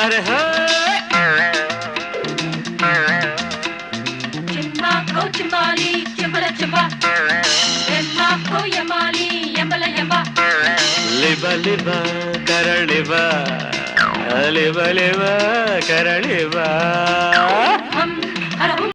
अरे हो चिम्मा को चिम्माली चिम्बला चिम्बा एम्मा को यमाली यम्बला यम्बा लिब लिब करलिब लिब लिब करलिब हम हर